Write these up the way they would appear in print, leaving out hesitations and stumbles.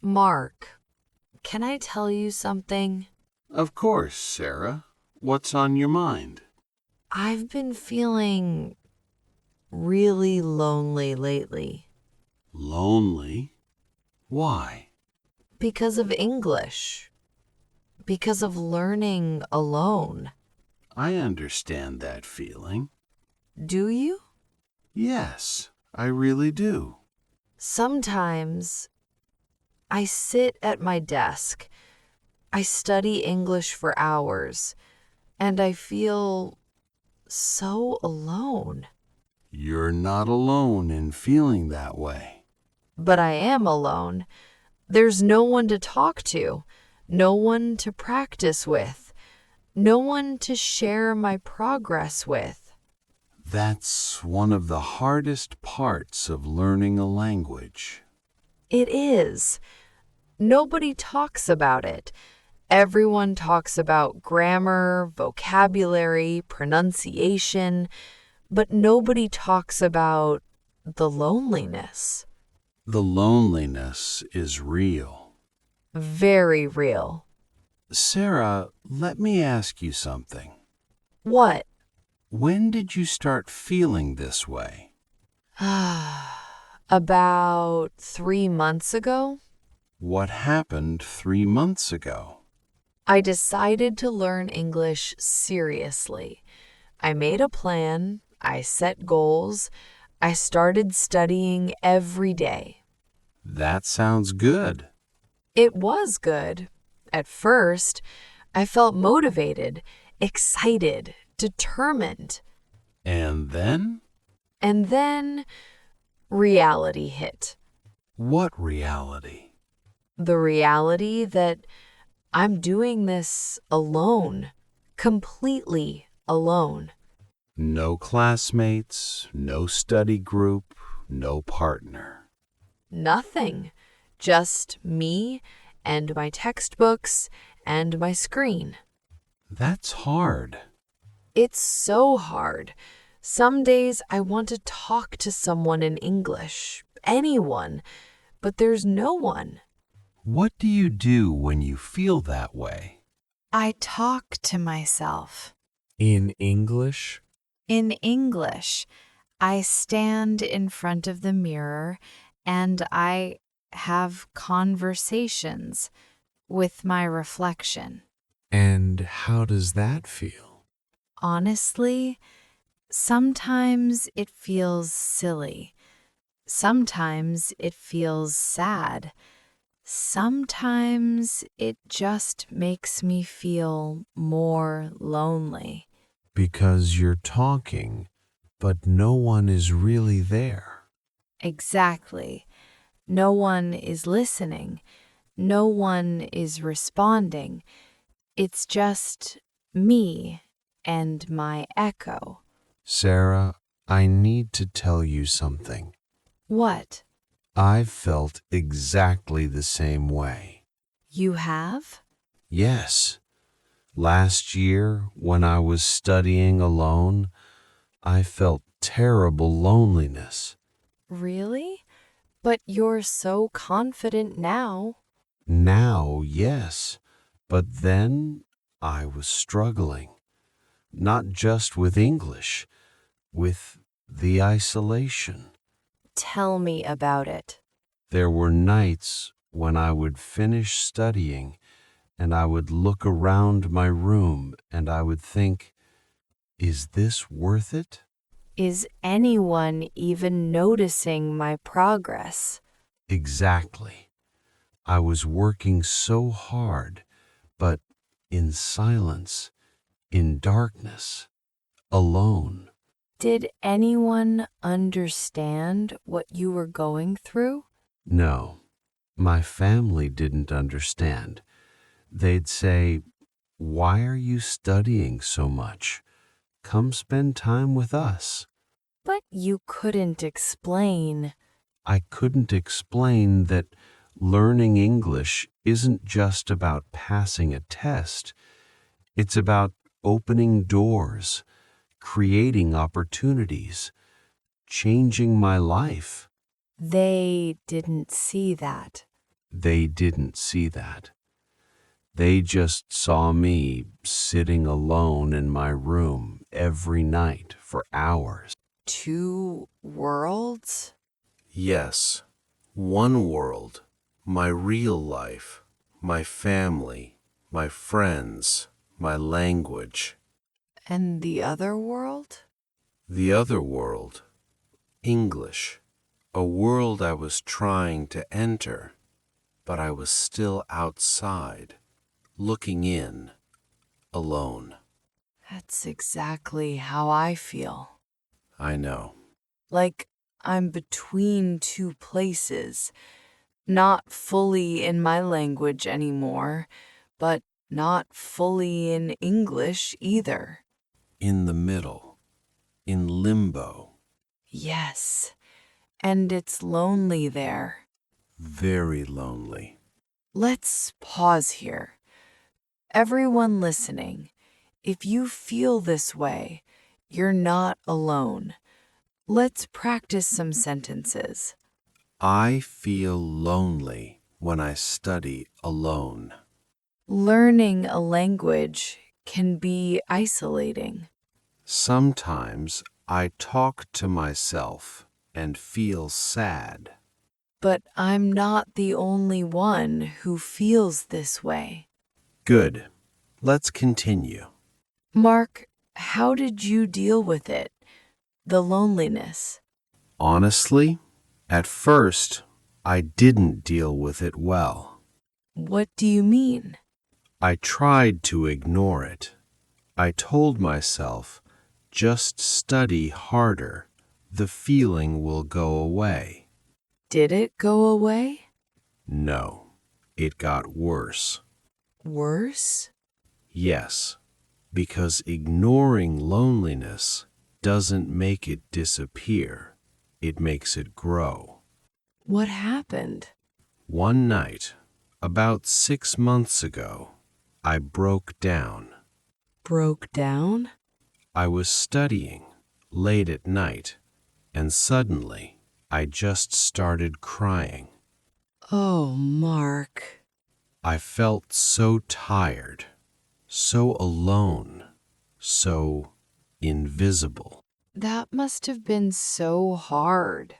Mark, can I tell you something? Of course, Sarah. What's on your mind? I've been feeling really lonely lately Lonely? Why? because of English, because of learning alone. I understand that feeling. Do you? Yes, I really do. Sometimes I sit at my desk, I study English for hours, and I feel so alone. You're not alone in feeling that way. But I am alone. There's no one to talk to, no one to practice with, no one to share my progress with. That's one of the hardest parts of learning a language. It is. Nobody talks about it. Everyone talks about grammar, vocabulary, pronunciation, but nobody talks about the loneliness. The loneliness is real. Very real. Sarah, let me ask you something. What? When did you start feeling this way? About 3 months ago, What happened 3 months ago? I decided to learn English seriously. I made a plan, I set goals, I started studying every day. That sounds good. It was good. At first, I felt motivated, excited, determined. And then? And then reality hit. What reality? The reality that I'm doing this alone, completely alone. No classmates, no study group, no partner. Nothing. Just me and my textbooks and my screen. That's hard. It's so hard. Some days I want to talk to someone in English, anyone, but there's no one. What do you do when you feel that way? I talk to myself. In English? In English, I stand in front of the mirror and I have conversations with my reflection. And how does that feel? Honestly, sometimes it feels silly. Sometimes it feels sad. Sometimes it just makes me feel more lonely. Because you're talking, but no one is really there. Exactly. No one is listening. No one is responding. It's just me and my echo. Sarah, I need to tell you something. What? I've felt exactly the same way. You have? Yes. Last year, when I was studying alone, I felt terrible loneliness. Really? But you're so confident now. Now, yes, but then I was struggling. Not just with English, with the isolation. Tell me about it. There were nights when I would finish studying and I would look around my room and I would think, is this worth it? Is anyone even noticing my progress? Exactly. I was working so hard, but in silence, in darkness, alone. Did anyone understand what you were going through? No, my family didn't understand. They'd say, "Why are you studying so much? Come spend time with us." But you couldn't explain. I couldn't explain that learning English isn't just about passing a test. It's about opening doors, creating opportunities, changing my life. They didn't see that. They didn't see that. They just saw me sitting alone in my room every night for hours. Two worlds? Yes, one world, my real life, my family, my friends, my language. And the other world? The other world, English, a world I was trying to enter, but I was still outside, looking in, alone. That's exactly how I feel. I know. Like I'm between two places, not fully in my language anymore, but not fully in English either. In the middle, in limbo, Yes, and it's lonely there. very lonely. Let's pause here. Everyone listening, if you feel this way, you're not alone. Let's practice some sentences. I feel lonely when I study alone. Learning a language can be isolating. Sometimes I talk to myself and feel sad. But I'm not the only one who feels this way. Good. Let's continue. Mark, how did you deal with it? The loneliness. Honestly, at first, I didn't deal with it well. What do you mean? I tried to ignore it. I told myself, just study harder. The feeling will go away. Did it go away? No, it got worse. Worse? Yes, because ignoring loneliness doesn't make it disappear. It makes it grow. What happened? One night, about 6 months ago, I broke down. Broke down? I was studying late at night, and suddenly I just started crying. Oh, Mark. I felt so tired, so alone, so invisible. That must have been so hard.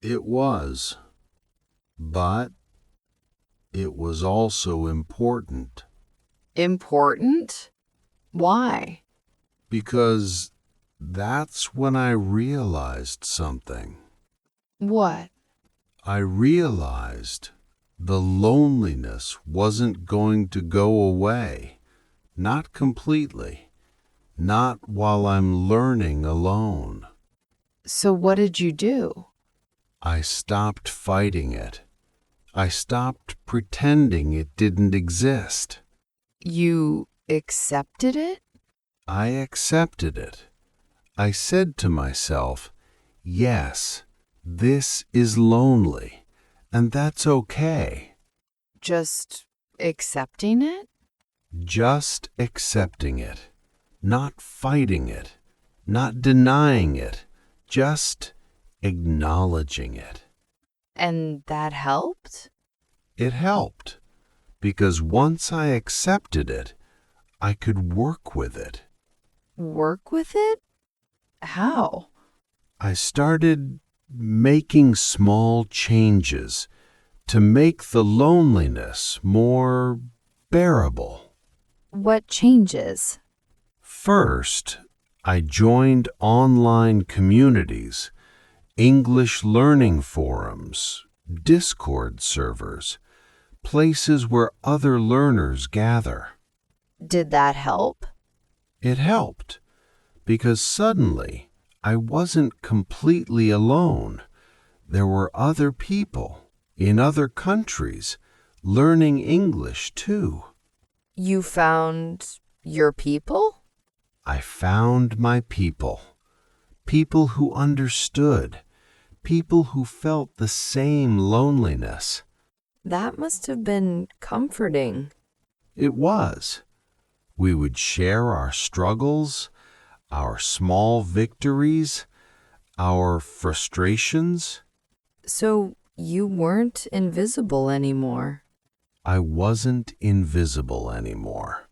It was, but it was also important Important? Why? because that's when I realized something. What? I realized the loneliness wasn't going to go away, not completely, not while I'm learning alone. So what did you do? I stopped fighting it. I stopped pretending it didn't exist. You accepted it? I accepted it. I said to myself, yes, this is lonely, and that's okay. Just accepting it? Just accepting it, not fighting it, not denying it, just acknowledging it. And that helped? It helped, because once I accepted it, I could work with it. Work with it? How? I started making small changes to make the loneliness more bearable. What changes? First, I joined online communities, English learning forums, Discord servers, places where other learners gather. Did that help? It helped because suddenly I wasn't completely alone. There were other people in other countries learning English too. You found your people? I found my people, people who understood, people who felt the same loneliness. That must have been comforting. It was. We would share our struggles, our small victories, our frustrations. So You weren't invisible anymore. I wasn't invisible anymore.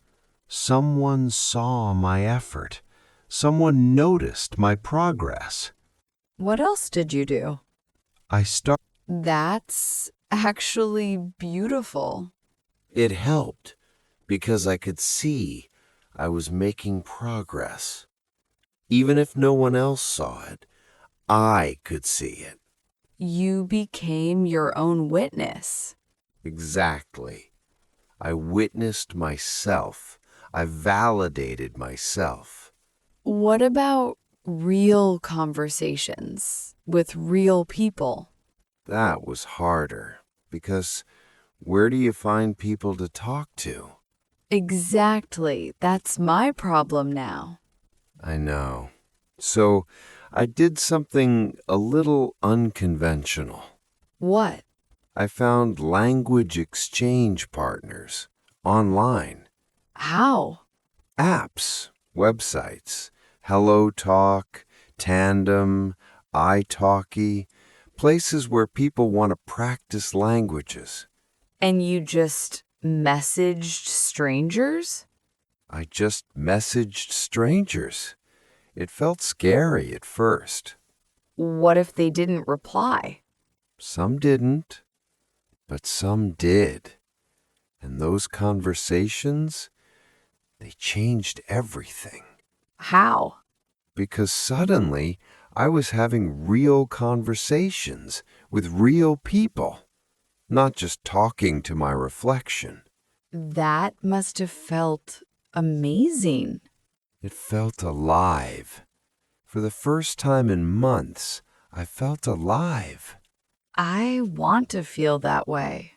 Someone saw my effort. Someone noticed my progress. What else did you do? I started. That's actually beautiful. It helped because I could see I was making progress. Even if no one else saw it, I could see it. You became your own witness. Exactly. I witnessed myself. I validated myself. What about real conversations with real people? That was harder because where do you find people to talk to? Exactly. That's my problem now. I know. So I did something a little unconventional. What? I found language exchange partners online, How? apps, websites, HelloTalk, Tandem, italki, places where people want to practice languages. And you just messaged strangers? I just messaged strangers. It felt scary at first. What if they didn't reply? Some didn't, but some did. And those conversations, they changed everything. How? Because suddenly I was having real conversations with real people, not just talking to my reflection. That must have felt amazing. It felt alive. For the first time in months, I felt alive. I want to feel that way.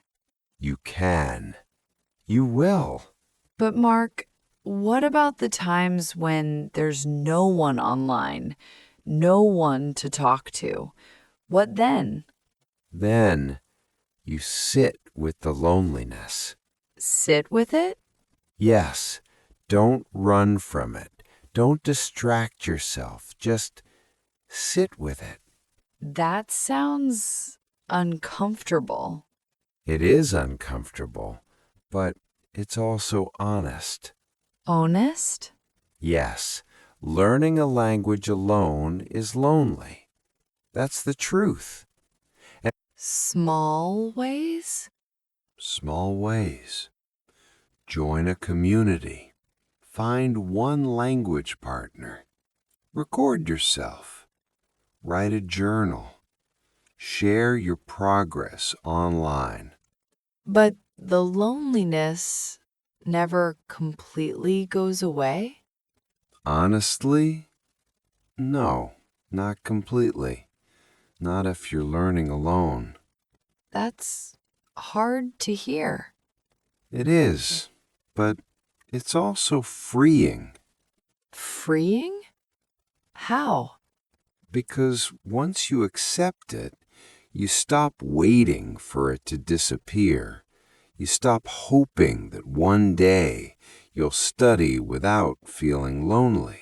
You can. You will. But Mark, what about the times when there's no one online, no one to talk to? What then? Then you sit with the loneliness. Sit with it? Yes, don't run from it. Don't distract yourself. Just sit with it. That sounds uncomfortable. It is uncomfortable, but it's also honest. Honest? Yes, learning a language alone is lonely. That's the truth. Small ways? Small ways. Join a community. Find one language partner. Record yourself. Write a journal. Share your progress online. But the loneliness never completely goes away? Honestly, no, not completely. Not if you're learning alone. That's hard to hear. It is, but it's also freeing Freeing? How? because once you accept it, you stop waiting for it to disappear. You stop hoping that one day you'll study without feeling lonely.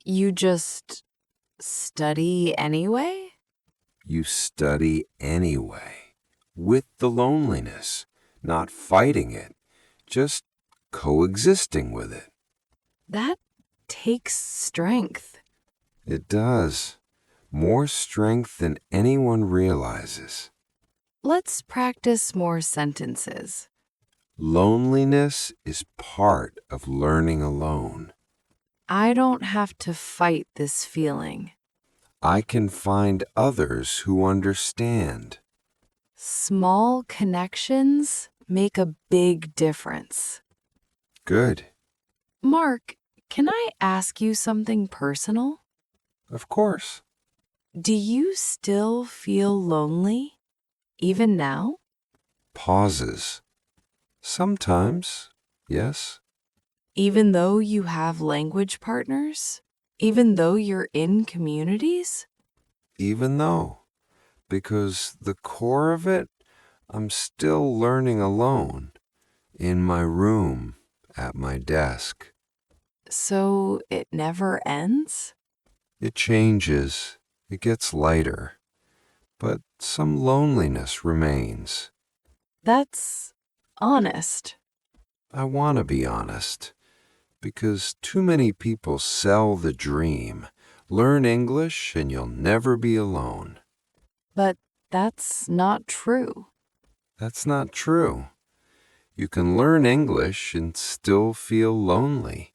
You just study anyway? You study anyway, with the loneliness, not fighting it, just coexisting with it. That takes strength. It does. More strength than anyone realizes. Let's practice more sentences. Loneliness is part of learning alone. I don't have to fight this feeling. I can find others who understand. Small connections make a big difference. Good. Mark, can I ask you something personal? Of course. Do you still feel lonely, even now? Pauses. Sometimes, yes. Even though you have language partners? Even though you're in communities? Even though. Because the core of it, I'm still learning alone. In my room, at my desk. So it never ends? It changes. It gets lighter. but some loneliness remains. That's honest. I want to be honest, because too many people sell the dream. Learn English and you'll never be alone. But that's not true. That's not true. You can learn English and still feel lonely,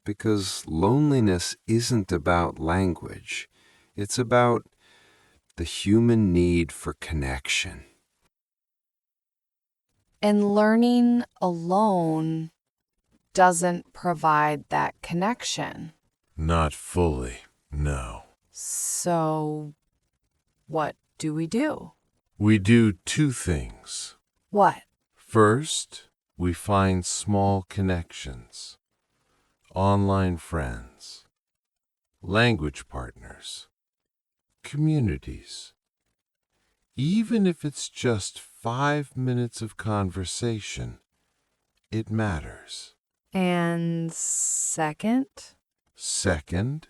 because loneliness isn't about language. It's about the human need for connection. And learning alone doesn't provide that connection. Not fully, no. So, what do we do? We do two things. What? First, we find small connections, online friends, language partners, communities. Even if it's just 5 minutes of conversation, it matters. And second? Second,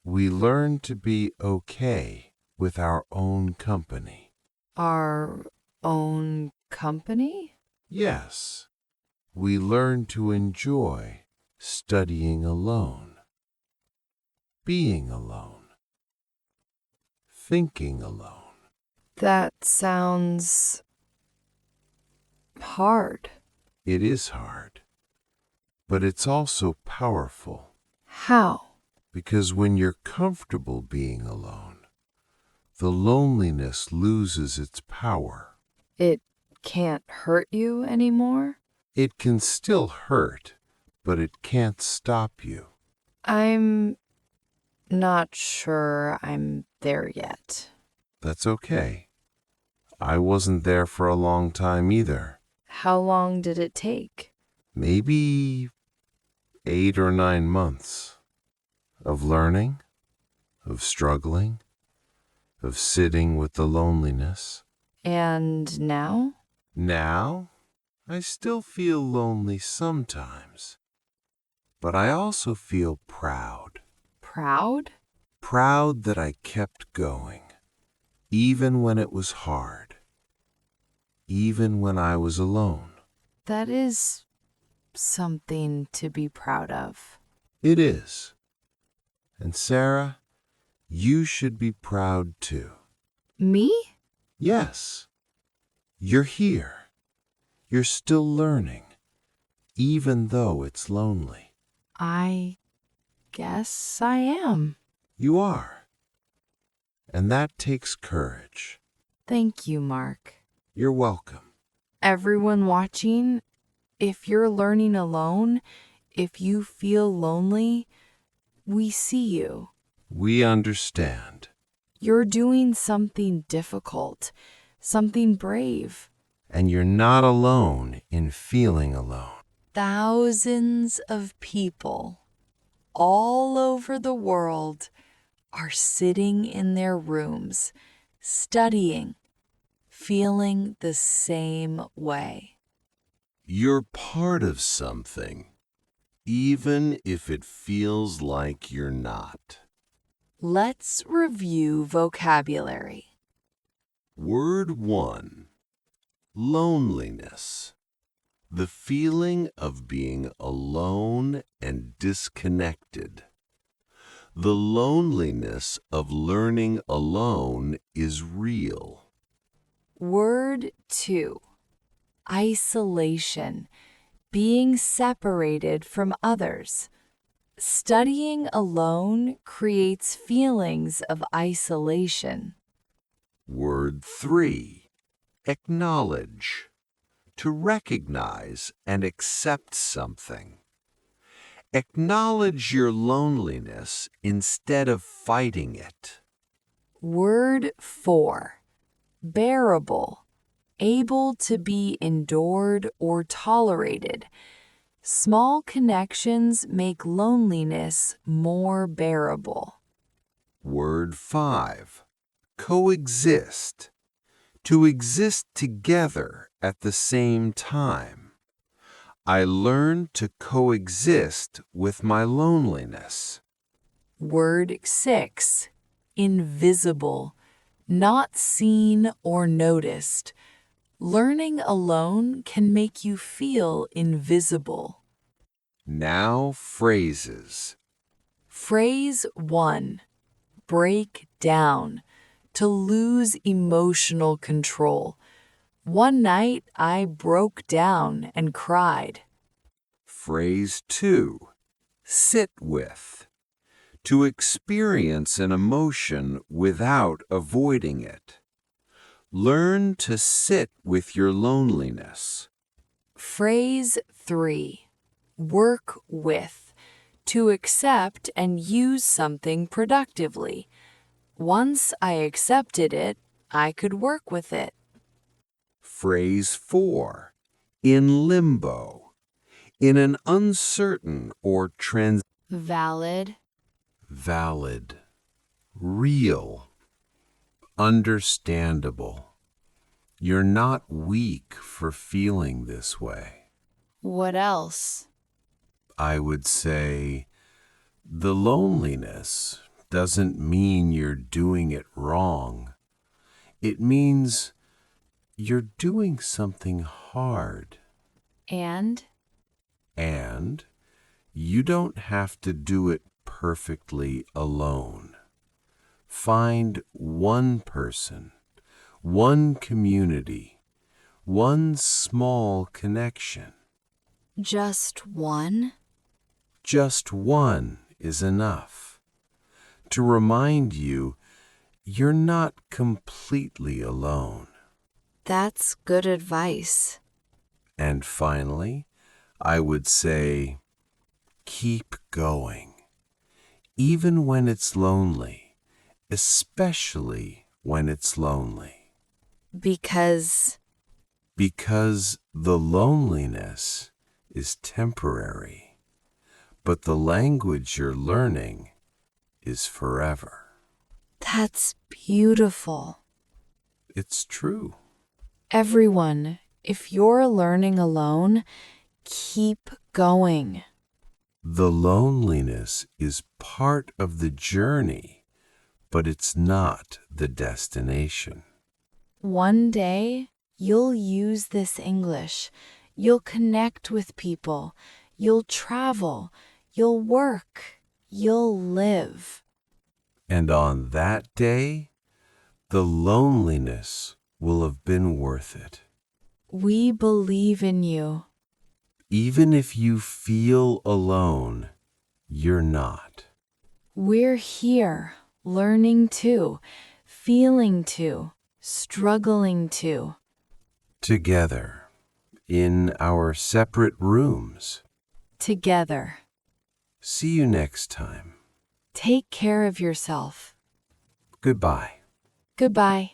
we learn to be okay with our own company. Our own company? Yes, we learn to enjoy studying alone, being alone, thinking alone. That sounds hard. It is hard, but it's also powerful, How? because when you're comfortable being alone, the loneliness loses its power. It can't hurt you anymore? It can still hurt, but it can't stop you. I'm not sure I'm there yet. That's okay. I wasn't there for a long time either. How long did it take? Maybe 8 or 9 months of learning, of struggling, of sitting with the loneliness. And now? Now, I still feel lonely sometimes, but I also feel proud. Proud? Proud that I kept going, even when it was hard, even when I was alone. That is something to be proud of. It is. And Sarah, you should be proud too. Me? Yes, you're here. You're still learning, even though it's lonely. I guess I am. You are. And that takes courage. Thank you, Mark. You're welcome. Everyone watching, if you're learning alone, if you feel lonely, we see you. We understand. You're doing something difficult, something brave. And you're not alone in feeling alone. Thousands of people all over the world are sitting in their rooms, studying, feeling the same way. You're part of something, even if it feels like you're not. Let's review vocabulary. Word 1. Loneliness. The feeling of being alone and disconnected. The loneliness of learning alone is real. Word 2. Isolation. Being separated from others. Studying alone creates feelings of isolation. Word 3. Acknowledge. To recognize and accept something. Acknowledge your loneliness instead of fighting it. Word 4. Bearable. Able to be endured or tolerated. Small connections make loneliness more bearable. Word 5. Coexist. To exist together at the same time. I learned to coexist with my loneliness. Word 6. Invisible. not seen or noticed. Learning alone can make you feel invisible. Now phrases. Phrase 1. Break down. To lose emotional control. One night I broke down and cried. Phrase 2. Sit with. To experience an emotion without avoiding it. Learn to sit with your loneliness. Phrase 3. Work with. To accept and use something productively. Once I accepted it, I could work with it. Phrase 4. In limbo. In an uncertain or Valid. Valid. Real. Understandable. You're not weak for feeling this way. What else? I would say the loneliness doesn't mean you're doing it wrong. It means you're doing something hard. And And you don't have to do it perfectly alone. Find one person, one community, one small connection. just one? Just one is enough to remind you you're not completely alone. That's good advice. And finally, I would say, keep going. Even when it's lonely, especially when it's lonely. Because Because the loneliness is temporary, but the language you're learning is forever. that's beautiful. It's true. Everyone, if you're learning alone, keep going. The loneliness is part of the journey, but it's not the destination. One day, you'll use this English. You'll connect with people. You'll travel. You'll work. You'll live. And on that day, the loneliness will have been worth it. We believe in you. Even if you feel alone, you're not. We're here, learning too, feeling too, struggling too. Together, in our separate rooms. Together. See you next time. Take care of yourself. Goodbye. Goodbye.